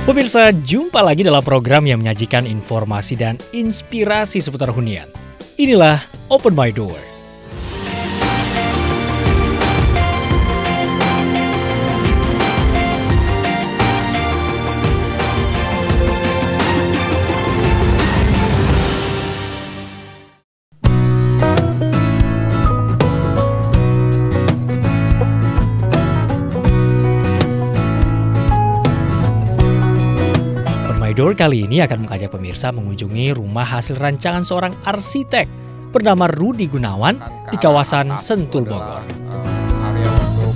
Pemirsa, jumpa lagi dalam program yang menyajikan informasi dan inspirasi seputar hunian. Inilah Open My Door. Door kali ini akan mengajak pemirsa mengunjungi rumah hasil rancangan seorang arsitek bernama Rudi Gunawan di kawasan Sentul, Bogor. Area untuk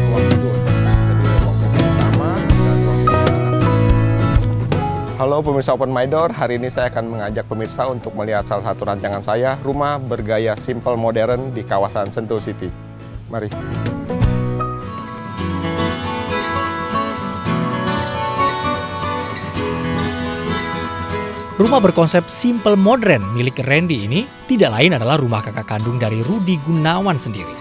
ruang tidur. Jadi ruang tidur utama dan ruang tidur anak. Halo pemirsa Open My Door, hari ini saya akan mengajak pemirsa untuk melihat salah satu rancangan saya, rumah bergaya simple modern di kawasan Sentul City. Mari. Rumah berkonsep simple modern milik Randy ini tidak lain adalah rumah kakak kandung dari Rudi Gunawan sendiri.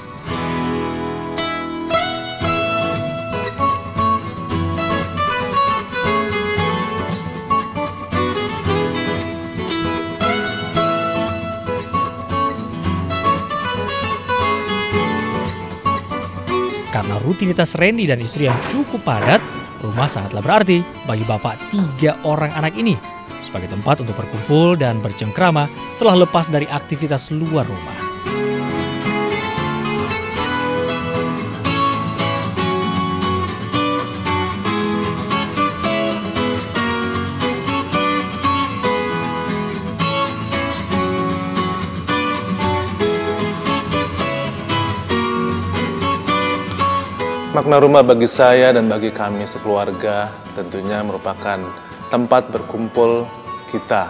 Karena rutinitas Randy dan istri yang cukup padat, rumah sangatlah berarti bagi bapak 3 orang anak ini, sebagai tempat untuk berkumpul dan bercengkrama setelah lepas dari aktivitas luar rumah. Makna rumah bagi saya dan bagi kami sekeluarga tentunya merupakan tempat berkumpul kita.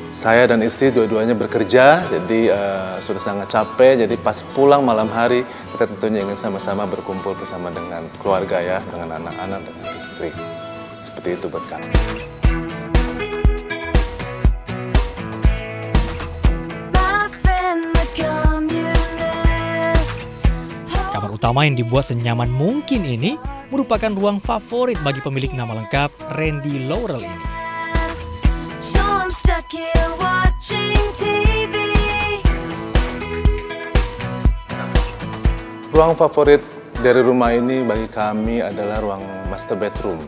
Saya dan istri dua-duanya bekerja, jadi sudah sangat capek. Jadi pas pulang malam hari, kita tentunya ingin sama-sama berkumpul bersama dengan keluarga ya, dengan anak-anak, dengan istri. Seperti itu buat kami. Kamar utama yang dibuat senyaman mungkin ini merupakan ruang favorit bagi pemilik nama lengkap Randy Laurel ini. Ruang favorit dari rumah ini bagi kami adalah ruang master bedroom.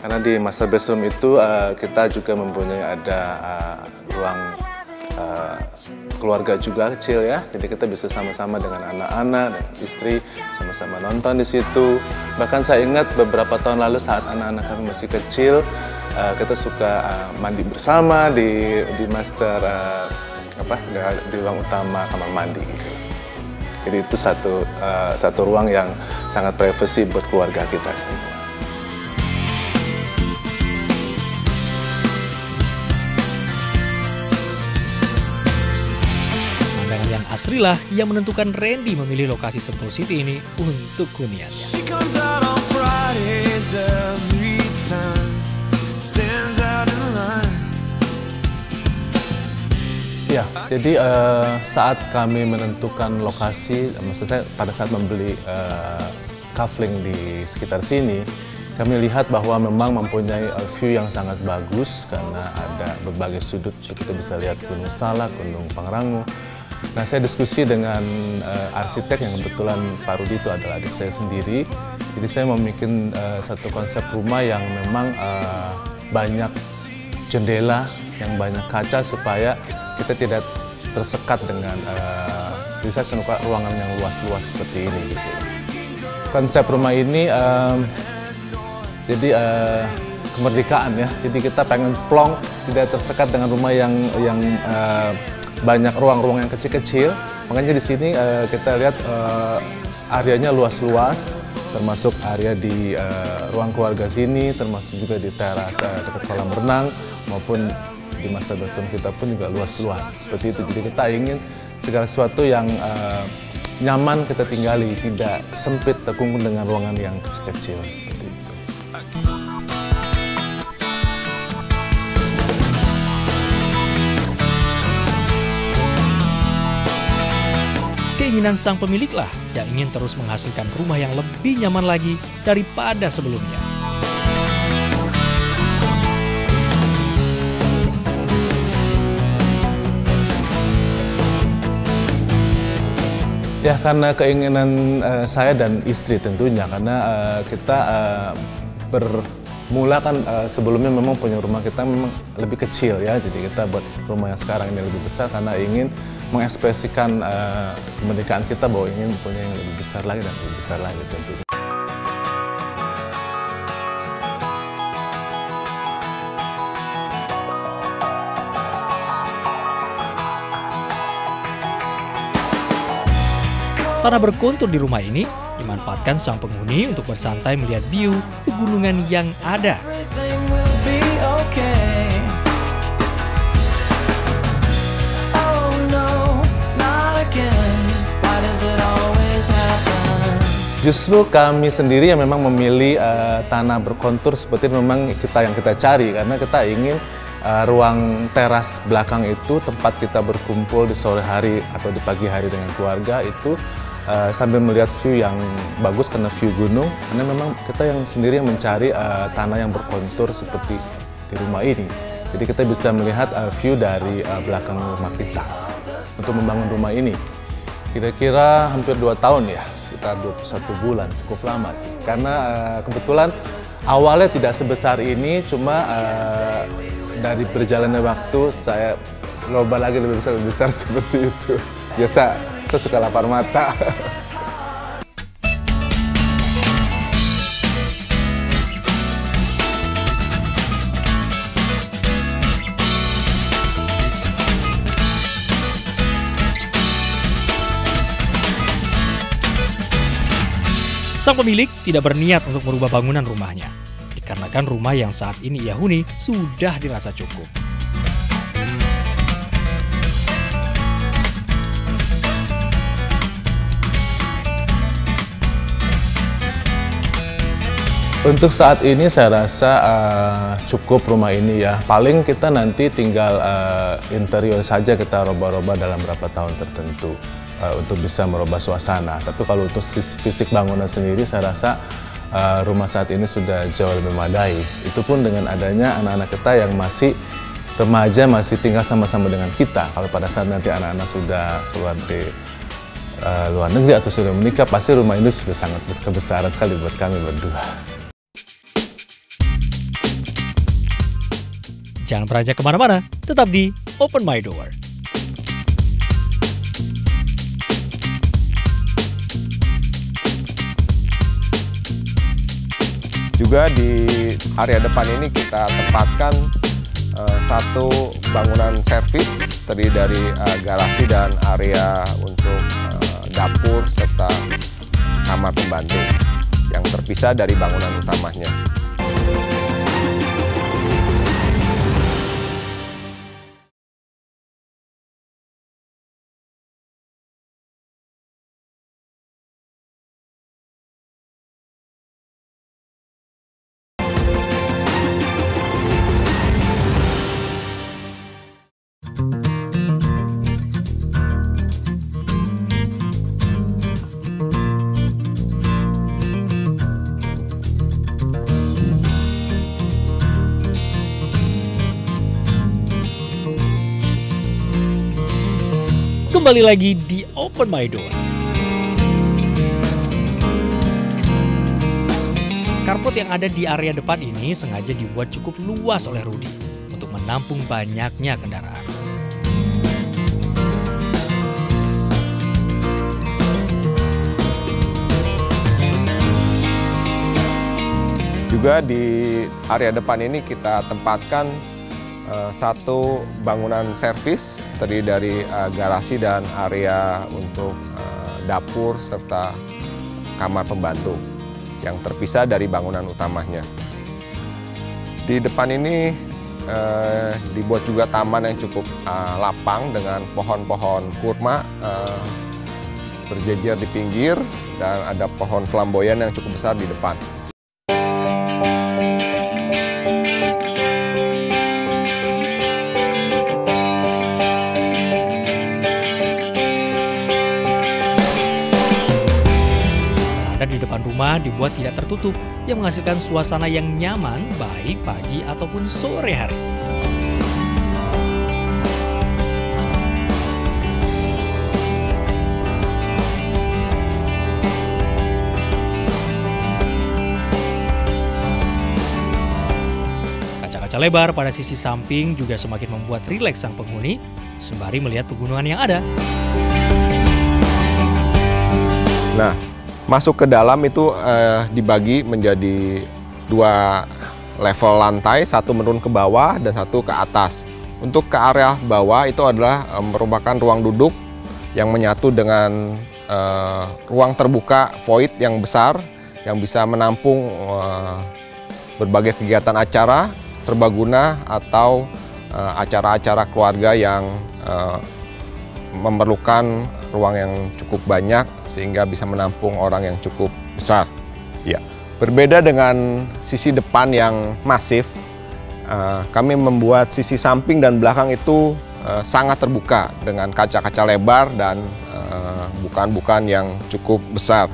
Karena di master bedroom itu kita juga mempunyai ada ruang keluarga juga kecil ya. Jadi kita bisa sama-sama dengan anak-anak dan istri sama-sama nonton di situ. Bahkan saya ingat beberapa tahun lalu saat anak-anak kami masih kecil, kita suka mandi bersama di master di ruang utama kamar mandi gitu. Jadi itu satu ruang yang sangat privasi buat keluarga kita semua. Pemandangan yang asri lah yang menentukan Randy memilih lokasi Sentul City ini untuk huniannya. Ya, jadi saat kami menentukan lokasi, maksud saya pada saat membeli kafling di sekitar sini, kami lihat bahwa memang mempunyai view yang sangat bagus karena ada berbagai sudut. Kita bisa lihat Gunung Salak, Gunung Pangrango. Nah, saya diskusi dengan arsitek yang kebetulan Pak Rudi itu adalah adik saya sendiri. Jadi saya membuat satu konsep rumah yang memang banyak jendela, yang banyak kaca supaya kita tidak tersekat dengan bisa suka ruangan yang luas-luas seperti ini. Gitu. Konsep rumah ini jadi kemerdekaan ya. Jadi kita pengen plong, tidak tersekat dengan rumah yang banyak ruang-ruang yang kecil-kecil. Makanya di sini kita lihat areanya luas-luas, termasuk area di ruang keluarga sini, termasuk juga di teras dekat kolam renang maupun di master bedroom kita pun juga luas-luas seperti itu. Jadi kita ingin segala sesuatu yang nyaman kita tinggali, tidak sempit terkungkung dengan ruangan yang kecil seperti itu. Keinginan sang pemiliklah yang ingin terus menghasilkan rumah yang lebih nyaman lagi daripada sebelumnya. Ya, karena keinginan saya dan istri tentunya, karena kita bermula kan sebelumnya memang punya rumah kita memang lebih kecil ya, jadi kita buat rumah yang sekarang ini lebih besar karena ingin mengekspresikan kemerdekaan kita bahwa ingin punya yang lebih besar lagi dan lebih besar lagi tentunya. Tanah berkontur di rumah ini dimanfaatkan sang penghuni untuk bersantai melihat view pegunungan yang ada. Justru kami sendiri yang memang memilih tanah berkontur seperti memang yang kita cari, karena kita ingin ruang teras belakang itu tempat kita berkumpul di sore hari atau di pagi hari dengan keluarga itu sambil melihat view yang bagus karena view gunung, karena memang kita yang sendiri yang mencari tanah yang berkontur seperti di rumah ini. Jadi kita bisa melihat view dari belakang rumah kita untuk membangun rumah ini. Kira-kira hampir 2 tahun ya, sekitar 21 bulan, cukup lama sih. Karena kebetulan awalnya tidak sebesar ini, cuma dari berjalannya waktu saya loba lagi lebih besar seperti itu. Biasa kita suka lapar mata. Sang pemilik tidak berniat untuk merubah bangunan rumahnya, dikarenakan rumah yang saat ini ia huni sudah dirasa cukup. Untuk saat ini saya rasa cukup rumah ini ya. Paling kita nanti tinggal interior saja kita roba-roba dalam beberapa tahun tertentu untuk bisa merubah suasana. Tapi kalau untuk fisik bangunan sendiri saya rasa rumah saat ini sudah jauh lebih memadai. Itu pun dengan adanya anak-anak kita yang masih remaja, masih tinggal sama-sama dengan kita. Kalau pada saat nanti anak-anak sudah keluar di luar negeri atau sudah menikah, pasti rumah ini sudah sangat kebesaran sekali buat kami berdua. Jangan beranjak kemana-mana, tetap di Open My Door. Juga di area depan ini kita tempatkan satu bangunan servis terdiri dari garasi dan area untuk dapur serta kamar pembantu yang terpisah dari bangunan utamanya. Kembali lagi di Open My Door. Carport yang ada di area depan ini sengaja dibuat cukup luas oleh Rudy untuk menampung banyaknya kendaraan. Juga di area depan ini kita tempatkan satu bangunan servis terdiri dari garasi dan area untuk dapur serta kamar pembantu yang terpisah dari bangunan utamanya. Di depan ini dibuat juga taman yang cukup lapang dengan pohon-pohon kurma berjejer di pinggir dan ada pohon flamboyan yang cukup besar di depan. Di depan rumah dibuat tidak tertutup yang menghasilkan suasana yang nyaman baik pagi ataupun sore hari. lebar pada sisi samping juga semakin membuat rileks sang penghuni sembari melihat pegunungan yang ada. Nah, masuk ke dalam itu dibagi menjadi 2 level lantai, satu menurun ke bawah dan satu ke atas. Untuk ke area bawah itu adalah merupakan ruang duduk yang menyatu dengan ruang terbuka void yang besar yang bisa menampung berbagai kegiatan acara serbaguna atau acara-acara keluarga yang memerlukan ruang yang cukup banyak sehingga bisa menampung orang yang cukup besar. Ya, berbeda dengan sisi depan yang masif, kami membuat sisi samping dan belakang itu sangat terbuka dengan kaca-kaca lebar dan bukaan-bukaan yang cukup besar.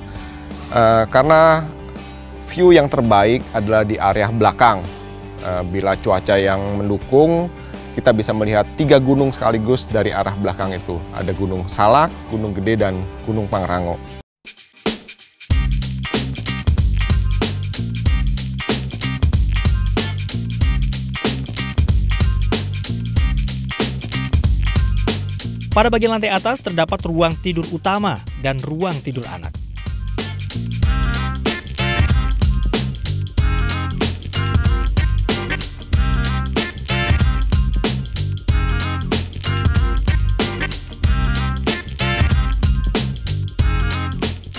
Karena view yang terbaik adalah di area belakang. Bila cuaca yang mendukung, kita bisa melihat 3 gunung sekaligus dari arah belakang itu. Ada Gunung Salak, Gunung Gede, dan Gunung Pangrango. Pada bagian lantai atas terdapat ruang tidur utama dan ruang tidur anak.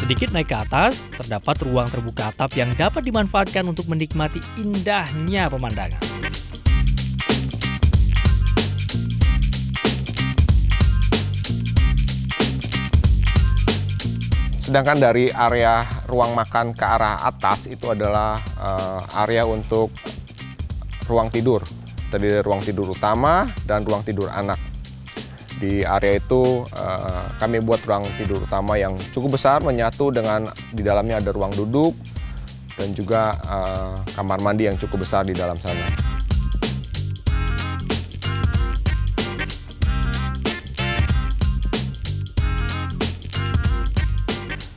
Sedikit naik ke atas, terdapat ruang terbuka atap yang dapat dimanfaatkan untuk menikmati indahnya pemandangan. Sedangkan dari area ruang makan ke arah atas itu adalah area untuk ruang tidur. Terdiri dari ruang tidur utama dan ruang tidur anak. Di area itu kami buat ruang tidur utama yang cukup besar, menyatu dengan di dalamnya ada ruang duduk dan juga kamar mandi yang cukup besar di dalam sana.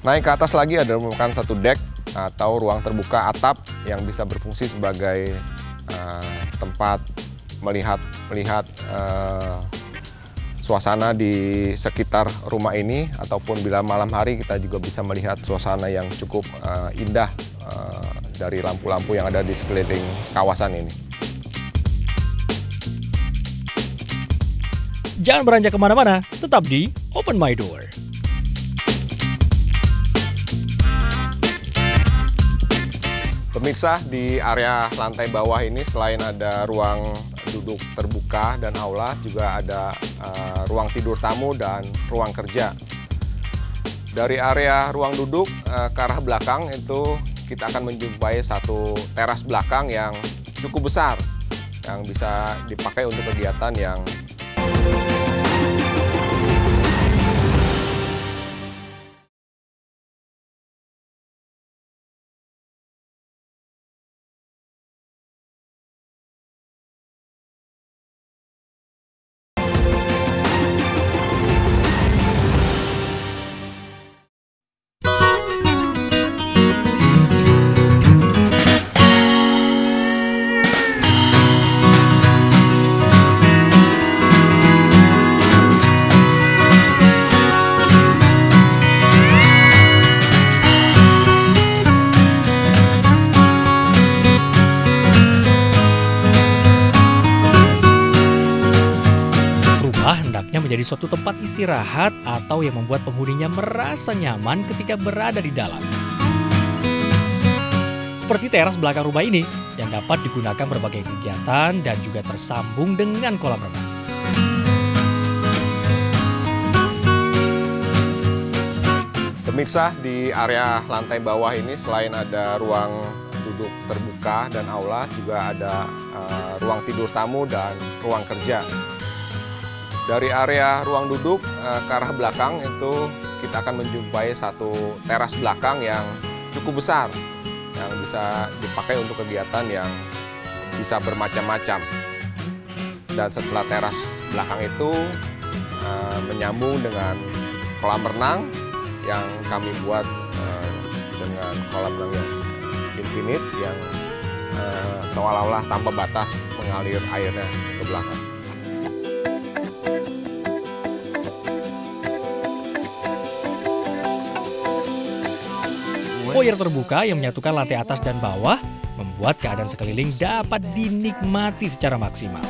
Naik ke atas lagi ada merupakan satu deck atau ruang terbuka atap yang bisa berfungsi sebagai tempat melihat suasana di sekitar rumah ini, ataupun bila malam hari kita juga bisa melihat suasana yang cukup indah dari lampu-lampu yang ada di sekeliling kawasan ini. Jangan beranjak kemana-mana, tetap di Open My Door. Pemirsa, di area lantai bawah ini selain ada ruang duduk terbuka dan aula, juga ada ruang tidur tamu dan ruang kerja. Dari area ruang duduk ke arah belakang itu kita akan menjumpai satu teras belakang yang cukup besar yang bisa dipakai untuk kegiatan yang menjadi suatu tempat istirahat atau yang membuat penghuninya merasa nyaman ketika berada di dalam. Seperti teras belakang rumah ini yang dapat digunakan berbagai kegiatan dan juga tersambung dengan kolam renang. Pemirsa, di area lantai bawah ini selain ada ruang duduk terbuka dan aula, juga ada ruang tidur tamu dan ruang kerja. Dari area ruang duduk ke arah belakang itu kita akan menjumpai satu teras belakang yang cukup besar yang bisa dipakai untuk kegiatan yang bisa bermacam-macam. Dan setelah teras belakang itu menyambung dengan kolam renang yang kami buat dengan kolam renang yang infinite yang seolah-olah tanpa batas mengalir airnya ke belakang. Foyer terbuka yang menyatukan lantai atas dan bawah membuat keadaan sekeliling dapat dinikmati secara maksimal.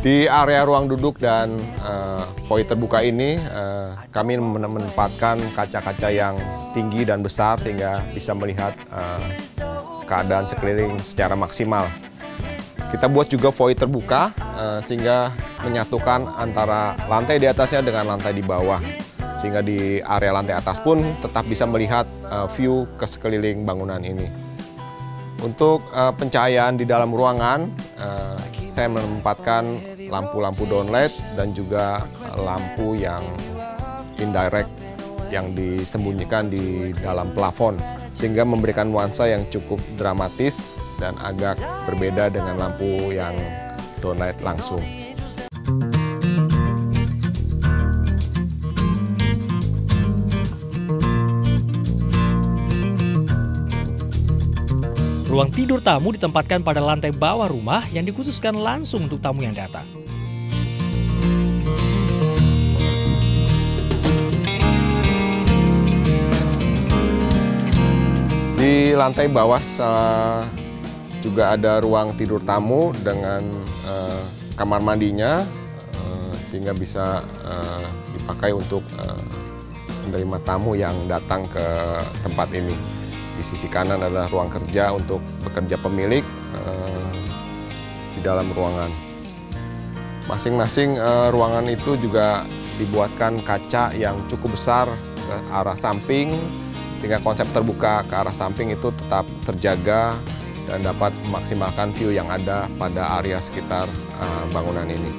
Di area ruang duduk dan foyer terbuka ini, kami menempatkan kaca-kaca yang tinggi dan besar sehingga bisa melihat keadaan sekeliling secara maksimal. Kita buat juga foyer terbuka sehingga menyatukan antara lantai di atasnya dengan lantai di bawah. Sehingga di area lantai atas pun tetap bisa melihat view ke sekeliling bangunan ini. Untuk pencahayaan di dalam ruangan, saya menempatkan lampu-lampu downlight dan juga lampu yang indirect yang disembunyikan di dalam plafon, sehingga memberikan nuansa yang cukup dramatis dan agak berbeda dengan lampu yang downlight langsung. Ruang tidur tamu ditempatkan pada lantai bawah rumah yang dikhususkan langsung untuk tamu yang datang. Di lantai bawah juga ada ruang tidur tamu dengan kamar mandinya, sehingga bisa dipakai untuk menerima tamu yang datang ke tempat ini. Di sisi kanan adalah ruang kerja untuk bekerja pemilik di dalam ruangan. Masing-masing ruangan itu juga dibuatkan kaca yang cukup besar ke arah samping, sehingga konsep terbuka ke arah samping itu tetap terjaga dan dapat memaksimalkan view yang ada pada area sekitar bangunan ini.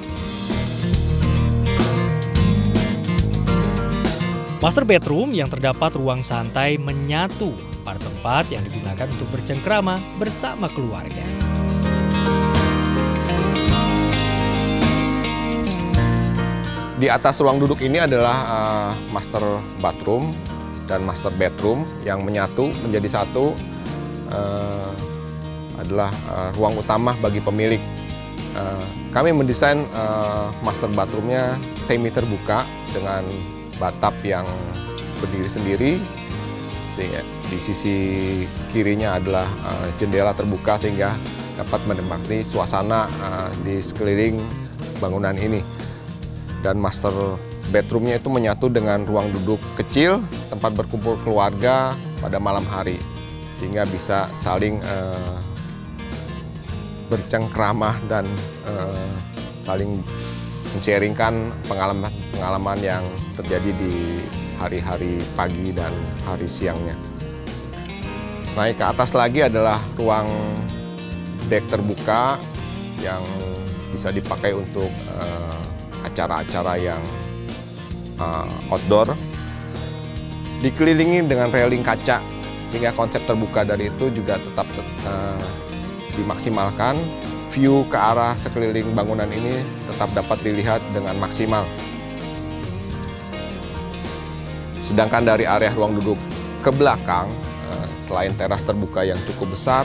Master bedroom yang terdapat ruang santai menyatu pada tempat yang digunakan untuk bercengkrama bersama keluarga. Di atas ruang duduk ini adalah master bathroom dan master bedroom yang menyatu menjadi satu, adalah ruang utama bagi pemilik. Kami mendesain master bathroomnya semi terbuka dengan bathtub yang berdiri sendiri, sehingga di sisi kirinya adalah jendela terbuka sehingga dapat menikmati suasana di sekeliling bangunan ini. Dan master bedroomnya itu menyatu dengan ruang duduk kecil, tempat berkumpul keluarga pada malam hari, sehingga bisa saling bercengkrama dan saling men-sharingkan pengalaman yang terjadi di hari-hari pagi dan hari siangnya. Naik ke atas lagi adalah ruang deck terbuka yang bisa dipakai untuk acara-acara yang outdoor, dikelilingi dengan railing kaca sehingga konsep terbuka dari itu juga tetap dimaksimalkan. View ke arah sekeliling bangunan ini tetap dapat dilihat dengan maksimal. Sedangkan dari area ruang duduk ke belakang, selain teras terbuka yang cukup besar,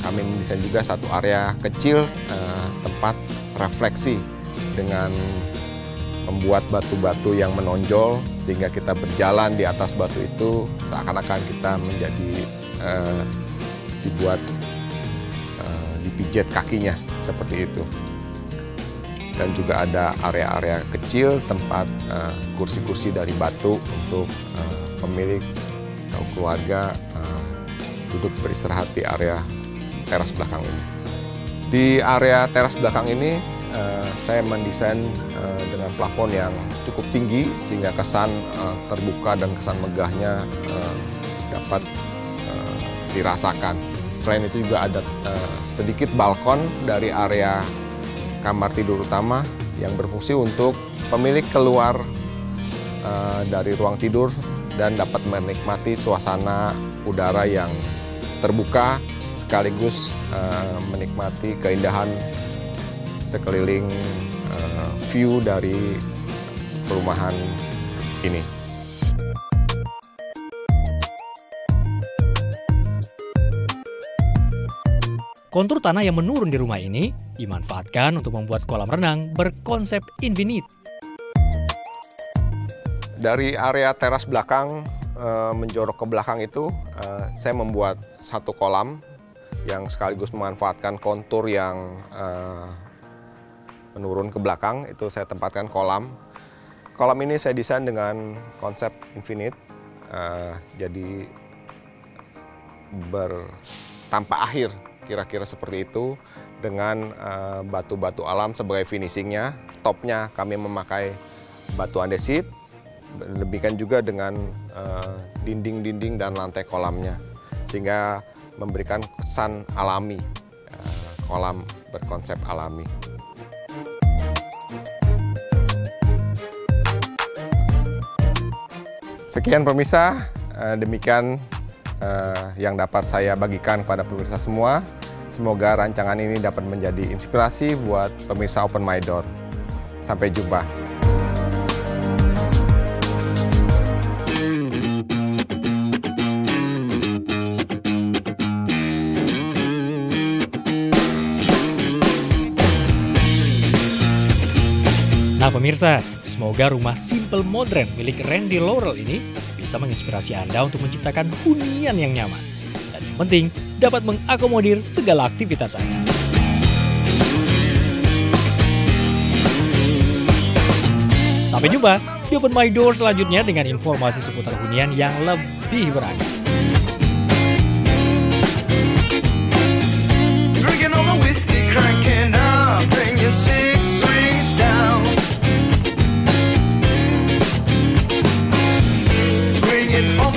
kami mendesain juga satu area kecil tempat refleksi dengan membuat batu-batu yang menonjol sehingga kita berjalan di atas batu itu seakan-akan kita menjadi dipijat kakinya seperti itu. Dan juga ada area-area kecil tempat kursi-kursi dari batu untuk pemilik atau keluarga duduk beristirahat di area teras belakang ini. Di area teras belakang ini saya mendesain dengan plafon yang cukup tinggi sehingga kesan terbuka dan kesan megahnya dapat dirasakan. Selain itu juga ada sedikit balkon dari area kamar tidur utama yang berfungsi untuk pemilik keluar dari ruang tidur dan dapat menikmati suasana udara yang terbuka sekaligus menikmati keindahan sekeliling view dari perumahan ini. Kontur tanah yang menurun di rumah ini dimanfaatkan untuk membuat kolam renang berkonsep infinite. Dari area teras belakang menjorok ke belakang itu, saya membuat satu kolam yang sekaligus memanfaatkan kontur yang menurun ke belakang. Itu saya tempatkan kolam. Kolam ini saya desain dengan konsep infinite, jadi tanpa akhir. Kira-kira seperti itu, dengan batu-batu alam sebagai finishingnya. Topnya kami memakai batu andesit, demikian juga dengan dinding-dinding dan lantai kolamnya, sehingga memberikan kesan alami, kolam berkonsep alami. Sekian pemirsa, demikian yang dapat saya bagikan kepada pemirsa semua. Semoga rancangan ini dapat menjadi inspirasi buat pemirsa Open My Door. Sampai jumpa. Nah pemirsa, semoga rumah simple modern milik Randy Laurel ini bisa menginspirasi Anda untuk menciptakan hunian yang nyaman. Dan yang penting, dapat mengakomodir segala aktivitas Anda. Sampai jumpa di Open My Door selanjutnya dengan informasi seputar hunian yang lebih beragam. Drinking all the whiskey, cranking up, bring your 6 strings down. Bring it home.